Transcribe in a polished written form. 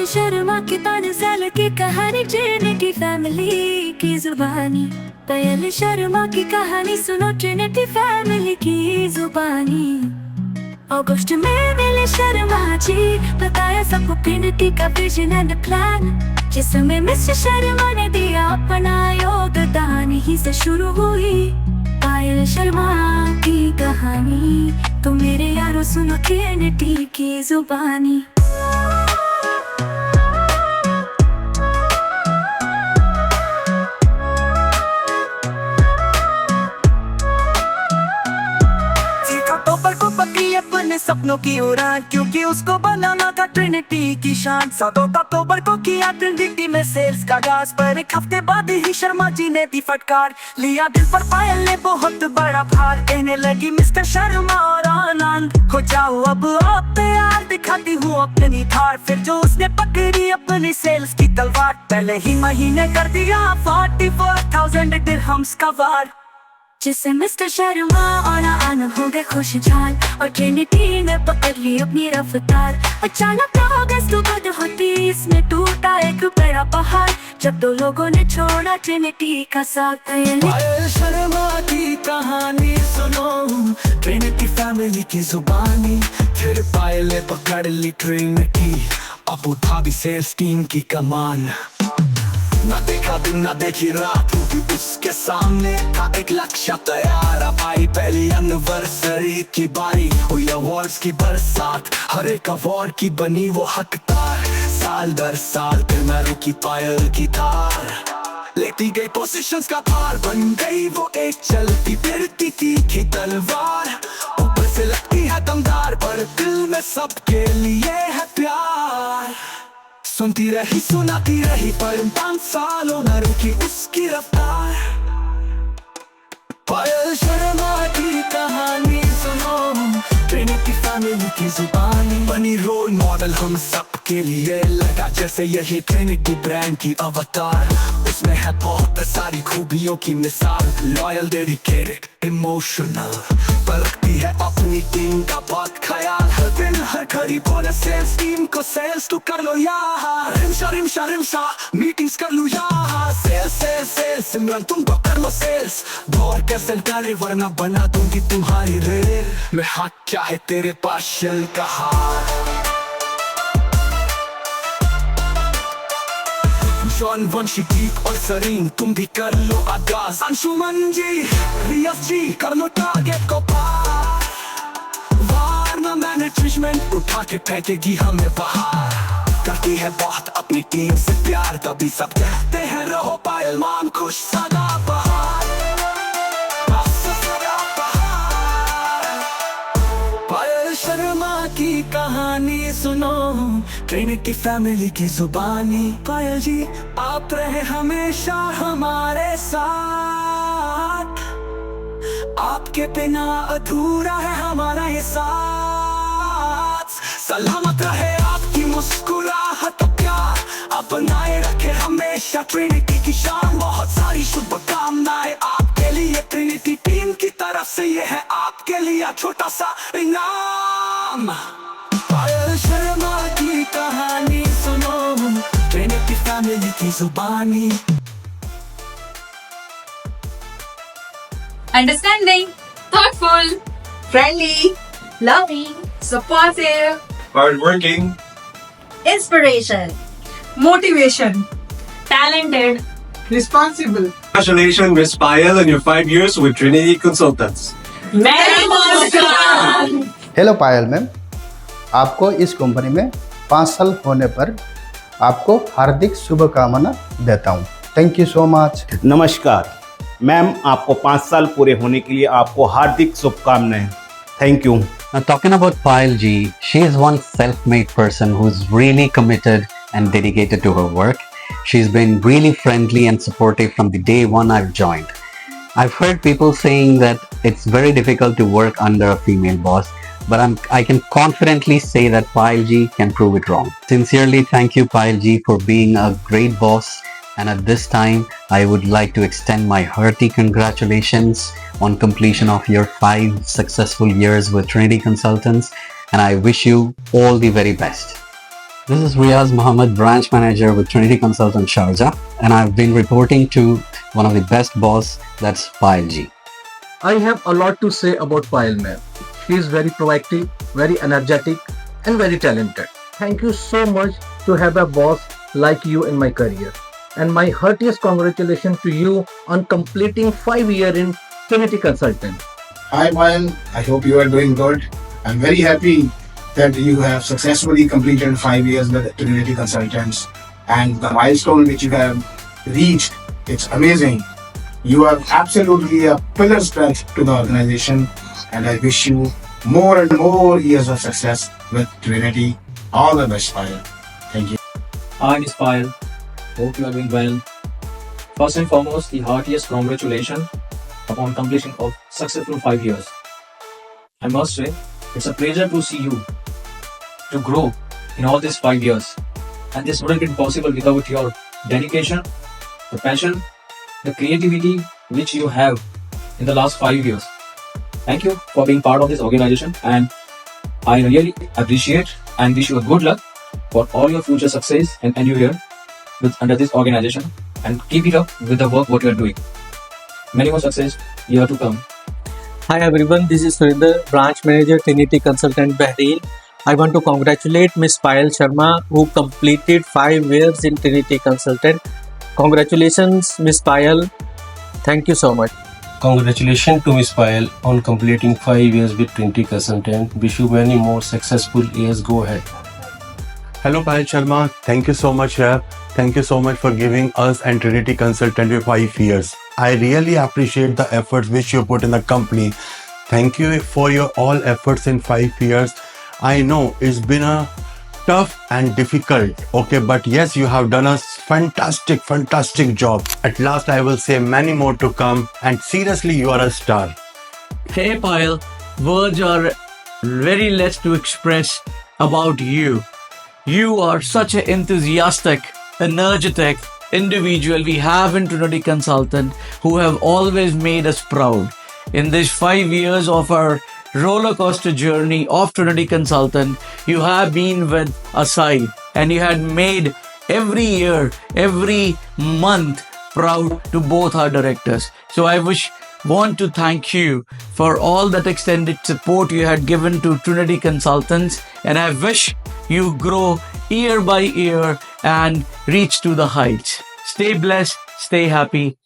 शर्मा की तानसेल की कहानी, ट्रिनिटी फैमिली की जुबानी। पायल शर्मा की कहानी सुनो, ट्रिनिटी फैमिली की जुबानी। अगस्त में मिले शर्मा जी, बताया सबको ट्रिनिटी का विजन एंड प्लान, जिसमें मिस्टर शर्मा ने दिया अपना योगदान। ही से शुरू हुई पायल शर्मा की कहानी, तो मेरे यारों सुनो ट्रिनिटी की जुबानी। अपने सपनों की उड़ान, क्योंकि उसको बनाना था ट्रिनिटी की शान। 7 अक्टूबर को किया ट्रिनिटी में सेल्स का आगाज, पर एक हफ्ते बाद ही शर्मा जी ने दी फटकार। लिया दिल पर पायल ने बहुत बड़ा भार, कहने लगी मिस्टर शर्मा और आनंद, हो जाओ अब आप तैयार, दिखाती हूँ अपनी धार। फिर जो उसने पकड़ी अपनी सेल्स की तलवार, पहले ही महीने कर दिया 44,000 दिरहम्स का वार, जिससे मिस्टर शर्मा और आनंद हो गए खुशहाल, और ट्रिनिटी ने पकड़ ली अपनी रफ्तार। अचानक अगस्त 2030 में टूटा एक बड़ा पहाड़, जब 2 लोगों ने छोड़ा ट्रिनिटी का साथ। पायल शर्मा की कहानी सुनो, ट्रिनिटी फैमिली की जुबानी। फिर पायल ने पकड़ ली ट्रिनिटी, अब उठा भी सेल्स टीम की कमान। ना देखा दिन ना देखी रात, क्योंकि उसके सामने था एक लक्ष्य तैयार। अब आई पहली एनिवर्सरी की बारी, हुई अवार्ड्स की बरसात, हर एक अवार्ड की बनी वो हकदार। साल दर साल फिर मैं रुकी पायल की धार, लेती गई पोजीशंस का भार, बन गई वो एक चलती फिरती तीखी तलवार। ऊपर से लगती है दमदार, पर दिल में सबके लिए है प्यार। सुनती रही सुनाती रही, पर 5 सालों में रुकी उसकी रफ्तार। पायल शर्मा की कहानी सुनो, ट्रिनिटी फैमिली की जुबानी। बनी रोल मॉडल हम सब के लिए, लगा जैसे यही ट्रिनिटी ब्रांड की अवतार। उसमें है बहुत सारी खूबियों की मिसाल, लॉयल, डेडिकेटेड, इमोशनल, पर रखती है अपनी टीम का बहुत ख्याल। हर दिन हर घड़ी बोले सेल्स टीम को, सेल्स तू कर लो यार, रिमशा मीटिंग्स कर लो यार। सेल्स सिमरन तुम तो कर लो सेल्स, दौड़ के सेल करे वरना बना दूंगी तुम्हारी रेल। मैं हाथ चाहे तेरे पास शेल का हार। जॉन वंशी दीप और सरीन तुम भी कर लो आगाज। अंशुमन जी रियाज जी कर लो टारगेट को पार, वारना मैनेजमेंट उठा के फेंकेगी हमें बाहर। करती है बहुत अपनी टीम से प्यार, तभी सब कहते हैं रहो पायल मान खुश सदा बहार। पायल शर्मा की कहानी सुनो, ट्रिनिटी फैमिली की जुबानी। पायल जी आप रहे हमेशा हमारे साथ, आपके बिना अधूरा है हमारा ये साथ। सलामत रहे आपकी मुस्कुराहट और प्यार, आप बनाए रखे हमेशा ट्रिनिटी की शान। बहुत सारी शुभकामनाएं आपके लिए ट्रिनिटी टीम की तरफ से, ये है आपके लिए छोटा सा इनाम। पायल शर्मा की कहानी सुनो, ट्रिनिटी फैमिली की जुबानी। Understanding, thoughtful, friendly, loving, supportive, hardworking, inspiration, motivation, talented, responsible. Congratulations, Miss Payal, on your 5 years with Trinity Consultants. Merry Namaskar! Hello Payal ma'am, आपको इस कंपनी में 5 साल होने पर आपको हार्दिक शुभकामना देता हूँ। Thank you so much. नमस्कार मैम, आपको 5 साल पूरे होने के लिए आपको हार्दिक शुभकामनाएं। Thank you. Now talking about Payal ji, she is one self-made person who's really committed and dedicated to her work. She's been really friendly and supportive from the day one I've joined. I've heard people saying that it's very difficult to work under a female boss, but I can confidently say that Payal ji can prove it wrong. Sincerely thank you Payal ji for being a great boss, and at this time I would like to extend my hearty congratulations on completion of your 5 successful years with Trinity Consultants, and I wish you all the very best. This is Riaz Muhammad, branch manager with Trinity Consultant Sharjah, and I've been reporting to one of the best boss, that's Payal ji. I have a lot to say about Payal ma'am. She is very proactive, very energetic, and very talented. Thank you so much to have a boss like you in my career. And my heartiest congratulations to you on completing 5 years in Trinity Consultant. Hi, Payal. I hope you are doing good. I'm very happy that you have successfully completed 5 years with Trinity Consultants, and the milestone which you have reached, it's amazing. You are absolutely a pillar strength to the organization, and I wish you more and more years of success with Trinity. All the best, Payal. Thank you. Hi, Miss Payal. Hope you are doing well. First and foremost, the heartiest congratulations upon completion of successful 5 years. I must say, it's a pleasure to see you to grow in all these 5 years. And this wouldn't be possible without your dedication, the passion, the creativity which you have in the last 5 years. Thank you for being part of this organization, and I really appreciate and wish you a good luck for all your future success and endeavor under this organization, and keep it up with the work what you are doing. Many more success year to come. Hi everyone, this is Surinder, branch manager Trinity Consultant Bahrain. I want to congratulate Miss Payal Sharma, who completed 5 years in Trinity Consultant. Congratulations, Miss Payal. Thank you so much. Congratulations to Miss Payal on completing 5 years with Trinity Consultant. Wish you many more successful years. Go ahead. Hello Payal Sharma, thank you so much here. Thank you so much for giving us and Trinity Consultant for 5 years. I really appreciate the efforts which you put in the company. Thank you for your all efforts in 5 years. I know it's been a tough and difficult, okay, but yes, you have done a fantastic job. At last I will say many more to come, and seriously, you are a star. Hey Payal, words are very less to express about you. You are such an enthusiastic, energetic individual we have in Trinity Consultant, who have always made us proud. In these 5 years of our roller coaster journey of Trinity Consultant, you have been with us side, and you had made every year, every month proud to both our directors. So I want to thank you for all that extended support you had given to Trinity Consultants, and I wish you grow year by year and reach to the heights. Stay blessed, stay happy.